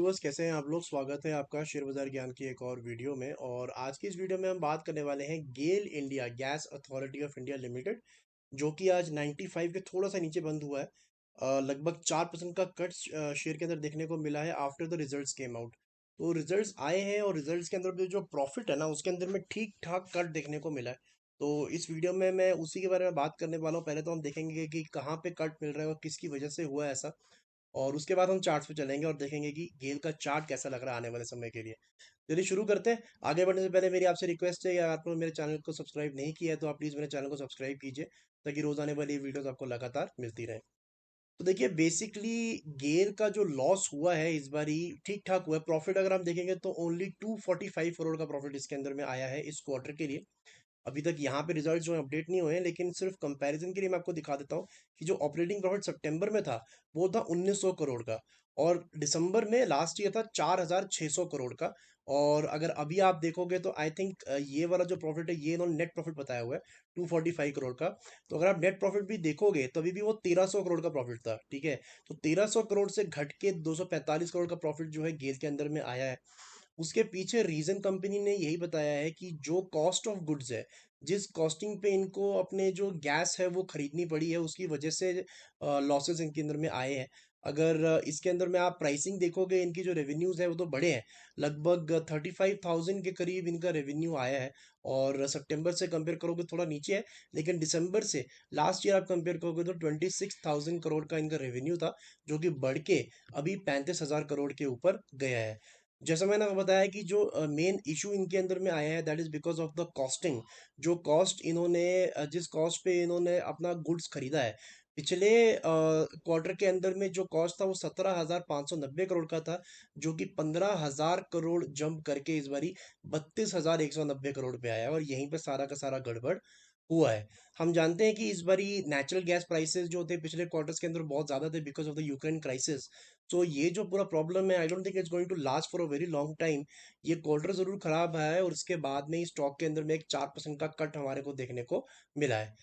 Viewers, कैसे हैं आप लोग। स्वागत है आपका शेयर बाजार ज्ञान की एक और वीडियो में। और आज की इस वीडियो में हम बात करने वाले हैं GAIL India, Gas Authority of India Limited, जो कि आज 95 के थोड़ा सा नीचे बंद हुआ है। लगभग 4% का कट शेयर के अंदर देखने को मिला है after the results came out. तो रिजल्ट्स आए हैं और रिजल्ट्स के अंदर भी जो प्रॉफिट है ना, उसके अंदर में ठीक ठाक कट देखने को मिला है। तो इस वीडियो में मैं उसी के बारे में बात करने वाला हूँ। पहले तो हम देखेंगे कि कहाँ पे कट मिल रहा है और किसकी वजह से हुआ है ऐसा, और उसके बाद हम चार्ट्स पे चलेंगे और देखेंगे कि गेल का चार्ट कैसा लग रहा है आने वाले समय के लिए। चलिए शुरू करते हैं। आगे बढ़ने से पहले मेरी आपसे रिक्वेस्ट है, या आपने मेरे चैनल को सब्सक्राइब नहीं किया है तो आप प्लीज़ मेरे चैनल को सब्सक्राइब कीजिए, ताकि रोज आने वाली वीडियोस आपको लगातार मिलती रहे। तो देखिए, बेसिकली गेल का जो लॉस हुआ है इस बार ही ठीक ठाक हुआ है। प्रॉफिट अगर हम देखेंगे तो ओनली 245 करोड़ का प्रॉफिट इसके अंदर में आया है इस क्वार्टर के लिए। अभी तक यहाँ पे रिजल्ट जो है अपडेट नहीं हुए हैं, लेकिन सिर्फ कंपैरिजन के लिए मैं आपको दिखा देता हूँ कि जो ऑपरेटिंग प्रॉफिट सितंबर में था वो था 1900 करोड़ का, और दिसंबर में लास्ट ईयर था 4600 करोड़ का। और अगर अभी आप देखोगे तो आई थिंक ये वाला जो प्रॉफिट है, ये इन्होंने नेट प्रॉफिट बताया हुआ है 245 करोड़ का। तो अगर आप नेट प्रॉफिट भी देखोगे तो अभी भी वो 1300 करोड़ का प्रॉफिट था, ठीक है। तो 1300 करोड़ से घट के 245 करोड़ का प्रॉफिट जो है गेल के अंदर में आया है। उसके पीछे रीजन कंपनी ने यही बताया है कि जो कॉस्ट ऑफ गुड्स है, जिस कॉस्टिंग पे इनको अपने जो गैस है वो खरीदनी पड़ी है, उसकी वजह से लॉसेस इनके अंदर में आए हैं। अगर इसके अंदर में आप प्राइसिंग देखोगे, इनकी जो रेवेन्यूज है वो तो बड़े हैं। लगभग 35,000 के करीब इनका रेवेन्यू आया है। और सितंबर से कंपेयर करोगे थोड़ा नीचे है, लेकिन दिसंबर से लास्ट ईयर आप कंपेयर करोगे तो 26,000 करोड़ का इनका रेवेन्यू था, जो कि बढ़ के अभी 35,000 करोड़ के ऊपर गया है। जैसा मैंने बताया कि जो मेन इशू इनके अंदर में आया है, that is because of the costing. जो कॉस्ट इन्होंने जिस कॉस्ट पे इन्होंने अपना गुड्स खरीदा है, पिछले क्वार्टर के अंदर में जो कॉस्ट था वो 17,590 करोड़ का था, जो कि 15,000 करोड़ जंप करके इस बारी 32,190 करोड़ पे आया है। और यहीं पे सारा का सारा गड़बड़ हुआ है। हम जानते हैं कि इस बारी नेचुरल गैस प्राइसेस जो थे पिछले क्वार्टर्स के अंदर बहुत ज़्यादा थे because of the Ukraine crisis. तो ये जो पूरा प्रॉब्लम है, I don't think it's going to last for a very long time. ये क्वार्टर जरूर खराब है और उसके बाद में ही स्टॉक के अंदर में एक 4% का कट हमारे को देखने को मिला है।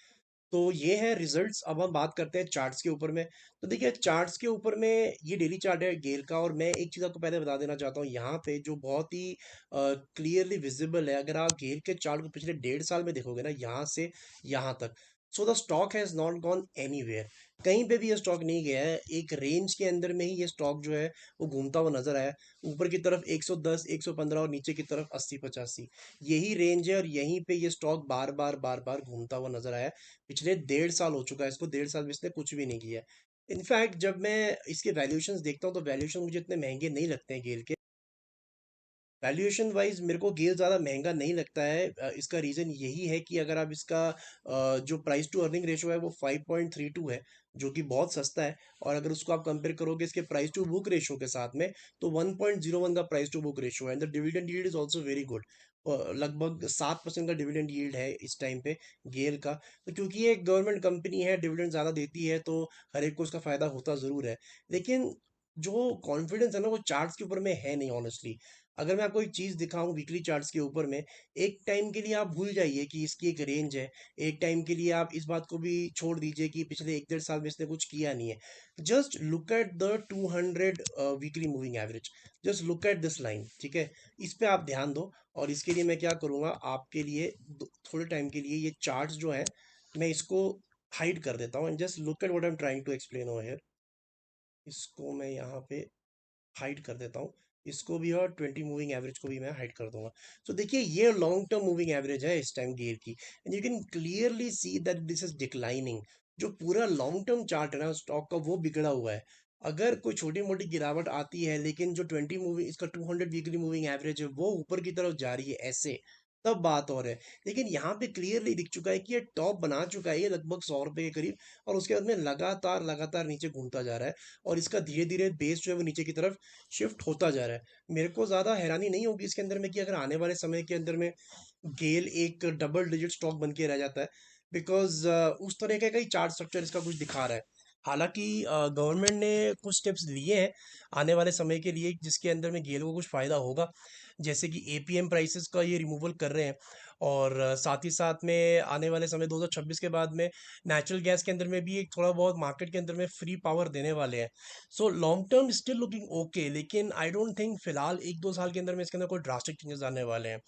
तो ये है रिजल्ट्स। अब हम बात करते हैं चार्ट्स के ऊपर में। तो देखिए, चार्ट्स के ऊपर में ये डेली चार्ट है गेल का, और मैं एक चीज़ आपको पहले बता देना चाहता हूँ यहाँ पे, जो बहुत ही क्लियरली विजिबल है। अगर आप गेल के चार्ट को पिछले 1.5 साल में देखोगे ना, यहाँ से यहाँ तक, so the stock has not gone anywhere. कहीं पे भी ये स्टॉक नहीं गया है। एक रेंज के अंदर में ही ये स्टॉक जो है वो घूमता हुआ नजर आया। ऊपर की तरफ 110, 115, और नीचे की तरफ 80, 85, यही रेंज है। और यहीं पे ये स्टॉक बार बार बार बार घूमता हुआ नजर आया। पिछले 1.5 साल हो चुका है इसको, 1.5 साल में इसने कुछ भी नहीं किया। इनफैक्ट जब मैं इसके वैल्यूएशंस देखता हूँ तो वैल्यूएशन मुझे इतने महंगे नहीं लगते हैं गेल के। वैल्यूएशन वाइज मेरे को गेल ज़्यादा महंगा नहीं लगता है। इसका रीज़न यही है कि अगर आप इसका जो प्राइस टू अर्निंग रेशो है वो 5.32 है, जो कि बहुत सस्ता है। और अगर उसको आप कंपेयर करोगे इसके प्राइस टू बुक रेशो के साथ में, तो 1.01 का प्राइस टू बुक रेशो है। And the dividend yield is also very good. लगभग 7% का डिविडेंड यील्ड है इस टाइम पे गेल का। तो क्योंकि ये एक गवर्नमेंट कंपनी है, डिविडेंड ज़्यादा देती है, तो हर एक को उसका फ़ायदा होता ज़रूर है। लेकिन जो कॉन्फिडेंस है ना, वो चार्ट्स के ऊपर में है नहीं ऑनेस्टली। अगर मैं आपको एक चीज़ दिखाऊं वीकली चार्ट्स के ऊपर में, एक टाइम के लिए आप भूल जाइए कि इसकी एक रेंज है। एक टाइम के लिए आप इस बात को भी छोड़ दीजिए कि पिछले 1 1.5 साल में इसने कुछ किया नहीं है। Just look at the 200 weekly moving average. Just look at this line, ठीक है। इस पे आप ध्यान दो। और इसके लिए मैं क्या करूँगा आपके लिए, थोड़े टाइम के लिए ये चार्ट्स जो है मैं इसको हाइड कर देता हूँ, and just look at what I am trying to explain over here. इसको मैं यहाँ पे हाइड कर देता हूँ, इसको भी, और 20 मूविंग एवरेज को भी मैं हाइड कर दूंगा। तो देखिए, ये लॉन्ग टर्म मूविंग एवरेज है इस टाइम गियर की, and you can clearly see that this is declining. जो पूरा लॉन्ग टर्म चार्ट है ना स्टॉक का, वो बिगड़ा हुआ है। अगर कोई छोटी मोटी गिरावट आती है, लेकिन जो 20 मूविंग, इसका 200 वीकली मूविंग एवरेज है वो ऊपर की तरफ जा रही है ऐसे, तब बात और है। लेकिन यहाँ पे क्लियरली दिख चुका है कि ये टॉप बना चुका है, ये लगभग 100 रुपए के करीब। और उसके बाद में लगातार लगातार नीचे घूमता जा रहा है, और इसका धीरे धीरे बेस जो है वो नीचे की तरफ शिफ्ट होता जा रहा है। मेरे को ज़्यादा हैरानी नहीं होगी इसके अंदर में कि अगर आने वाले समय के अंदर में गेल एक डबल डिजिट स्टॉक बन के रह जाता है, बिकॉज उस तरह का ही चार्ट स्ट्रक्चर इसका कुछ दिखा रहा है। हालांकि गवर्नमेंट ने कुछ स्टेप्स लिए हैं आने वाले समय के लिए, जिसके अंदर में गेल को कुछ फ़ायदा होगा। जैसे कि एपीएम प्राइसेस का ये रिमूवल कर रहे हैं, और साथ ही साथ में आने वाले समय 2026 के बाद में नेचुरल गैस के अंदर में भी एक थोड़ा बहुत मार्केट के अंदर में फ्री पावर देने वाले हैं। So long term still looking okay, लेकिन आई डोंट थिंक फिलहाल 1-2 साल के अंदर में इसके अंदर कोई ड्रास्टिक चेंजेस आने वाले हैं।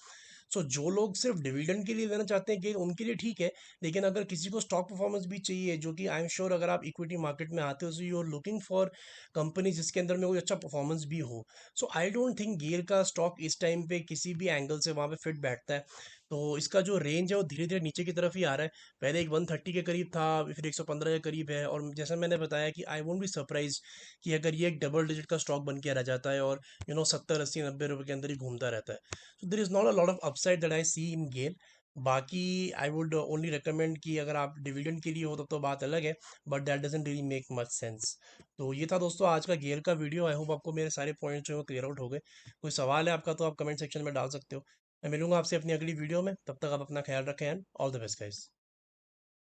सो जो लोग सिर्फ डिविडेंड के लिए लेना चाहते हैं कि उनके लिए ठीक है, लेकिन अगर किसी को स्टॉक परफॉर्मेंस भी चाहिए, जो कि आई एम श्योर अगर आप इक्विटी मार्केट में आते हो so you are looking for company जिसके अंदर में कोई अच्छा परफॉर्मेंस भी हो। सो आई डोंट थिंक गेल का स्टॉक इस टाइम पे किसी भी एंगल से वहाँ पे फिट बैठता है। तो इसका जो रेंज है वो धीरे धीरे नीचे की तरफ ही आ रहा है। पहले एक 130 के करीब था, फिर 115 के करीब है, और जैसा मैंने बताया कि आई वोंट बी सरप्राइज कि अगर ये एक डबल डिजिट का स्टॉक बन के रह जाता है और 70, 80, 90 रुपए के अंदर ही घूमता रहता है। So there is not a lot of upside that I see in GAIL. बाकी आई वुड ओनली रिकमेंड कि अगर आप डिविडेंड के लिए हो तब तो बात अलग है, but that doesn't really make much sense. तो ये था दोस्तों आज का गेल का वीडियो। आई होप आपको मेरे सारे पॉइंट्स जो है क्लियर आउट हो गए। कोई सवाल है आपका तो आप कमेंट सेक्शन में डाल सकते हो। मैं मिलूंगा आपसे अपनी अगली वीडियो में, तब तक आप अपना ख्याल रखें and all the best guys.